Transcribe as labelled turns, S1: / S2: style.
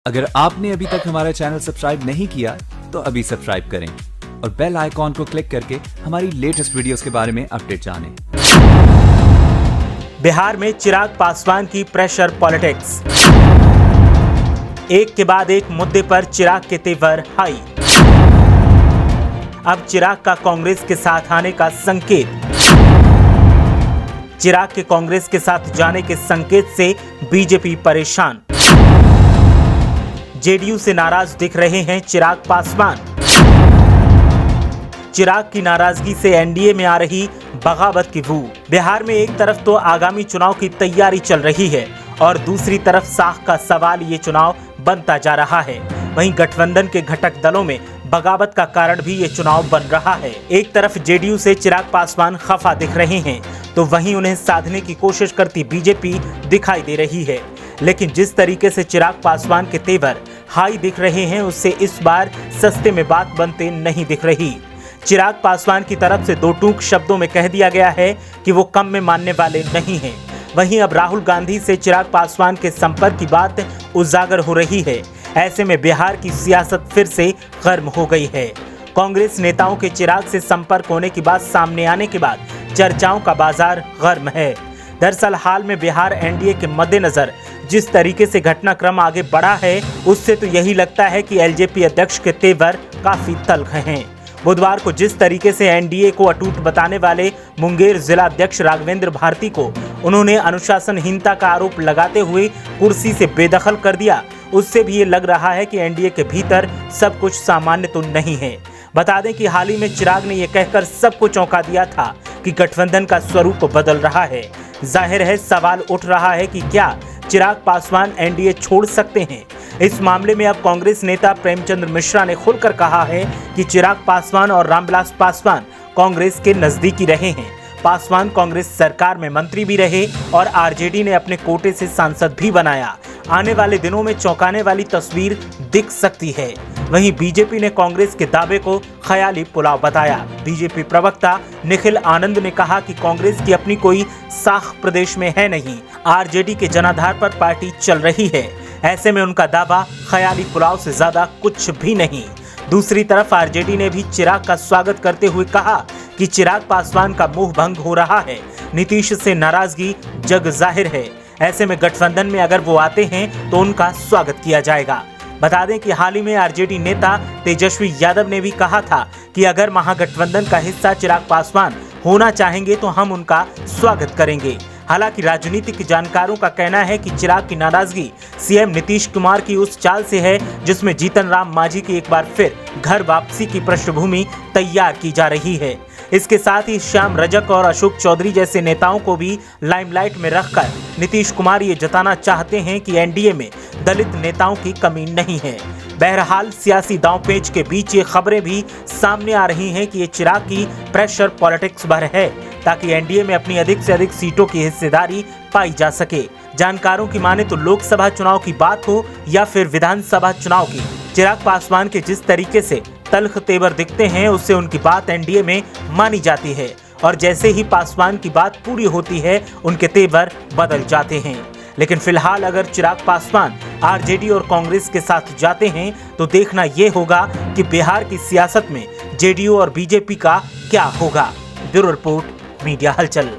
S1: अगर आपने अभी तक हमारा चैनल सब्सक्राइब नहीं किया तो अभी सब्सक्राइब करें और बेल आइकॉन को क्लिक करके हमारी लेटेस्ट वीडियोस के बारे में अपडेट जानें।
S2: बिहार में चिराग पासवान की प्रेशर पॉलिटिक्स। एक के बाद एक मुद्दे पर चिराग के तेवर हाई। अब चिराग का कांग्रेस के साथ आने का संकेत। चिराग के कांग्रेस के साथ जाने के संकेत से बीजेपी परेशान। जेडीयू से नाराज दिख रहे हैं चिराग पासवान। चिराग की नाराजगी से एनडीए में आ रही बगावत की बू। बिहार में एक तरफ तो आगामी चुनाव की तैयारी चल रही है और दूसरी तरफ साख का सवाल ये चुनाव बनता जा रहा है। वहीं गठबंधन के घटक दलों में बगावत का कारण भी ये चुनाव बन रहा है। एक तरफ जेडीयू से चिराग पासवान खफा दिख रहे हैं तो वहीं उन्हें साधने की कोशिश करती बीजेपी दिखाई दे रही है। लेकिन जिस तरीके से चिराग पासवान के तेवर हाई दिख रहे हैं उससे इस बार सस्ते में बात बनते नहीं दिख रही। चिराग पासवान की तरफ से दो टूक शब्दों में कह दिया गया है कि वो कम में मानने वाले नहीं हैं। वहीं अब राहुल गांधी से चिराग पासवान के संपर्क की बात उजागर हो रही है। ऐसे में बिहार की सियासत फिर से गर्म हो गई है। कांग्रेस नेताओं के चिराग से संपर्क होने की बात सामने आने के बाद चर्चाओं का बाजार गर्म है। दरअसल हाल में बिहार एनडीए के मद्देनजर जिस तरीके से घटनाक्रम आगे बढ़ा है उससे तो यही लगता है कि एलजेपी अध्यक्ष के तेवर काफी तल्ख हैं। बुधवार को जिस तरीके से एनडीए को अटूट बताने वाले मुंगेर जिला अध्यक्ष राघवेंद्र भारती को उन्होंने अनुशासनहीनता का आरोप लगाते हुए कुर्सी से बेदखल कर दिया, उससे भी ये लग रहा है कि एनडीए के भीतर सब कुछ सामान्य तो नहीं है। बता दें कि हाल ही में चिराग ने यह कहकर सबको चौंका दिया था कि गठबंधन का स्वरूप बदल रहा है। जाहिर है सवाल उठ रहा है कि क्या चिराग पासवान एनडीए छोड़ सकते हैं। इस मामले में अब कांग्रेस नेता प्रेमचंद्र मिश्रा ने खुलकर कहा है कि चिराग पासवान और रामविलास पासवान कांग्रेस के नजदीकी रहे हैं। पासवान कांग्रेस सरकार में मंत्री भी रहे और आरजेडी ने अपने कोटे से सांसद भी बनाया। आने वाले दिनों में चौंकाने वाली तस्वीर दिख सकती है। वहीं बीजेपी ने कांग्रेस के दावे को ख्याली पुलाव बताया। बीजेपी प्रवक्ता निखिल आनंद ने कहा कि कांग्रेस की अपनी कोई साख प्रदेश में है नहीं, आरजेडी के जनाधार पर पार्टी चल रही है। ऐसे में उनका दावा ख्याली पुलाव से ज्यादा कुछ भी नहीं। दूसरी तरफ आरजेडी ने भी चिराग का स्वागत करते हुए कहा कि चिराग पासवान का मुंह भंग हो रहा है। नीतीश से नाराजगी जग जाहिर है। ऐसे में गठबंधन में अगर वो आते हैं तो उनका स्वागत किया जाएगा। बता दें कि हाल ही में आरजेडी नेता तेजस्वी यादव ने भी कहा था कि अगर महागठबंधन का हिस्सा चिराग पासवान होना चाहेंगे तो हम उनका स्वागत करेंगे। हालांकि राजनीतिक जानकारों का कहना है कि चिराग की नाराजगी सीएम नीतीश कुमार की उस चाल से है जिसमें जीतन राम मांझी की एक बार फिर घर वापसी की पृष्ठभूमि तैयार की जा रही है। इसके साथ ही श्याम रजक और अशोक चौधरी जैसे नेताओं को भी लाइमलाइट में रखकर नीतीश कुमार ये जताना चाहते हैं कि एनडीए में दलित नेताओं की कमी नहीं है। बहरहाल सियासी दांवपेच के बीच ये खबरें भी सामने आ रही हैं कि ये चिराग की प्रेशर पॉलिटिक्स भर है ताकि एनडीए में अपनी अधिक से अधिक सीटों की हिस्सेदारी पाई जा सके। जानकारों की माने तो लोकसभा चुनाव की बात हो या फिर विधानसभा चुनाव की, चिराग पासवान के जिस तरीके से तल्ख तेवर दिखते हैं उससे उनकी बात एनडीए में मानी जाती है और जैसे ही पासवान की बात पूरी होती है उनके तेवर बदल जाते हैं। लेकिन फिलहाल अगर चिराग पासवान आरजेडी और कांग्रेस के साथ जाते हैं तो देखना यह होगा कि बिहार की सियासत में जेडीयू और बीजेपी का क्या होगा। ब्यूरो रिपोर्ट, मीडिया हलचल।